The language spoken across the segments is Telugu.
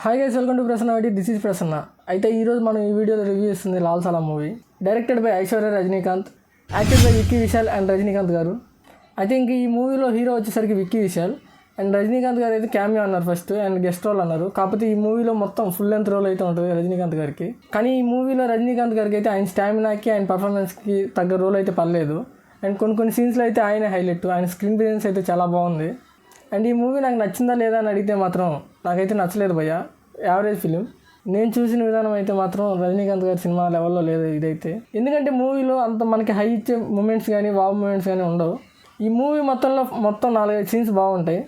Hi guys, welcome to Prasanna YT. This is Prasanna. అయితే ఈరోజు మనం ఈ వీడియోలో రివ్యూ ఇస్తుంది Lal Salaam movie, directed by Aishwarya Rajinikanth, acted by Vicky Vishal and Rajinikanth గారు. అయితే ఇంక ఈ మూవీలో హీరో వచ్చేసరికి విక్కీ విశాల్ అండ్ రజనీకాంత్ గారు అయితే క్యామియో అన్నారు ఫస్ట్ అండ్ గెస్ట్ రోల్ అన్నారు. కాకపోతే ఈ మూవీలో మొత్తం ఫుల్ లెంత్ రోల్ అయితే ఉంటుంది రజనీకాంత్ గారికి. కానీ ఈ మూవీలో రజనీకాంత్ గారికి అయితే ఆయన స్టామినాకి ఆయన పర్ఫార్మెన్స్కి తగ్గ రోల్ అయితే పర్లేదు. అండ్ కొన్ని సీన్స్లో అయితే ఆయన హైలైట్, ఆయన స్క్రీన్ ప్రెజెన్స్ అయితే చాలా బాగుంది. అండ్ ఈ మూవీ నాకు నచ్చిందా లేదా అని అడిగితే మాత్రం నాకైతే నచ్చలేదు భయ్య. Average film. నేను చూసిన విధానం అయితే మాత్రం రజనీకాంత్ గారి సినిమా లెవెల్లో లేదు ఇదైతే. ఎందుకంటే మూవీలో అంత మనకి హై ఇచ్చే మూమెంట్స్ కానీ వావ్ మూమెంట్స్ కానీ ఉండవు. ఈ మూవీ మొత్తం 4-5 సీన్స్ బాగుంటాయి.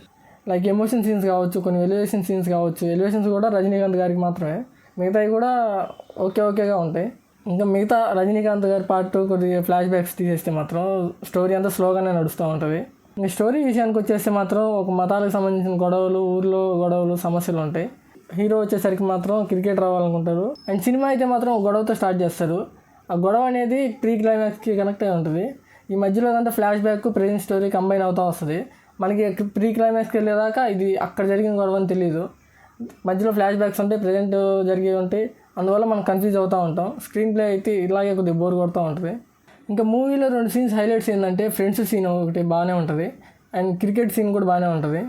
లైక్ ఎమోషన్ సీన్స్ కావచ్చు, కొన్ని ఎలివేషన్ సీన్స్ కావచ్చు. ఎలివేషన్స్ కూడా రజనీకాంత్ గారికి మాత్రమే, మిగతావి కూడా ఓకేగా ఉంటాయి. ఇంకా మిగతా రజనీకాంత్ గారి పార్ట్ కొద్దిగా ఫ్లాష్ బ్యాక్స్ తీసేస్తే మాత్రం స్టోరీ అంతా స్లోగానే నడుస్తూ ఉంటుంది. ఇంకా స్టోరీ విషయానికి వచ్చేస్తే మాత్రం ఒక మతాలకు సంబంధించిన గొడవలు, ఊర్లో గొడవలు, సమస్యలు ఉంటాయి. హీరో వచ్చేసరికి మాత్రం క్రికెటర్ అవ్వాలనుకుంటారు. అండ్ సినిమా అయితే మాత్రం ఒక గొడవతో స్టార్ట్ చేస్తారు. ఆ గొడవ అనేది ప్రీ క్లైమాక్స్కి కనెక్ట్ అయి ఉంటుంది. ఈ మధ్యలో అంతా flash back, present story combine అవుతూ వస్తుంది. మనకి ప్రీ క్లైమాక్స్కి వెళ్ళేదాకా ఇది అక్కడ జరిగిన గొడవ అని తెలియదు. మధ్యలో ఫ్లాష్ బ్యాక్స్ ఉంటాయి, ప్రజెంట్ జరిగేవి ఉంటాయి. అందువల్ల మనం కన్ఫ్యూజ్ అవుతూ ఉంటాం. స్క్రీన్ ప్లే అయితే ఇలాగే కొద్దిగా బోర్ కొడుతూ ఉంటుంది. ఇంకా మూవీలో 2 సీన్స్ హైలైట్స్ ఏంటంటే ఫ్రెండ్స్ సీన్ ఒకటి బాగానే ఉంటుంది అండ్ క్రికెట్ సీన్ కూడా బాగానే ఉంటుంది.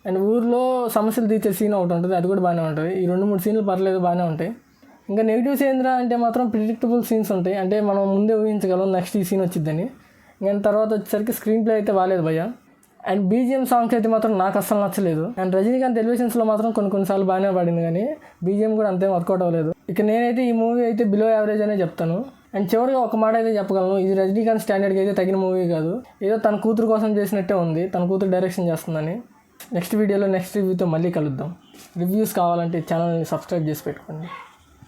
అండ్ ఊర్లో సమస్యలు తీర్చే సీన్ ఒకటి ఉంటుంది, అది కూడా బాగానే ఉంటుంది. ఈ 2-3 సీన్లు పర్లేదు, బాగానే ఉంటాయి. ఇంకా నెగిటివ్స్ ఏంద్రా అంటే మాత్రం ప్రిడిక్టబుల్ సీన్స్ ఉంటాయి. అంటే మనం ముందే ఊహించగలం నెక్స్ట్ ఈ సీన్ వచ్చిద్దని. ఇంకా తర్వాత వచ్చేసరికి స్క్రీన్ ప్లే అయితే బాగాలేదు భయ్య. అండ్ బీజిఎం సాంగ్స్ అయితే మాత్రం నాకు అస్సలు నచ్చలేదు. అండ్ రజనీకాంత్ ఎలివేషన్స్లో మాత్రం కొన్నిసార్లు బాగానే పడింది, కానీ బీజిఎం కూడా అంతేం వర్కౌట్ అవ్వలేదు. ఇక నేనైతే ఈ మూవీ అయితే బిలో యావరేజ్ అనే చెప్తాను. అండ్ చివరిగా ఒక మాట అయితే చెప్పగలను, ఇది రజనీకాంత్ స్టాండర్డ్కి అయితే తగిన మూవీ కాదు. ఏదో తన కూతురు కోసం చేసినట్టే ఉంది, తన కూతురు డైరెక్షన్ చేస్తుందని. నెక్స్ట్ వీడియోలో నెక్స్ట్ రివ్యూతో మళ్ళీ కలుద్దాం. రివ్యూస్ కావాలంటే ఛానల్ని సబ్స్క్రైబ్ చేసి పెట్టుకోండి.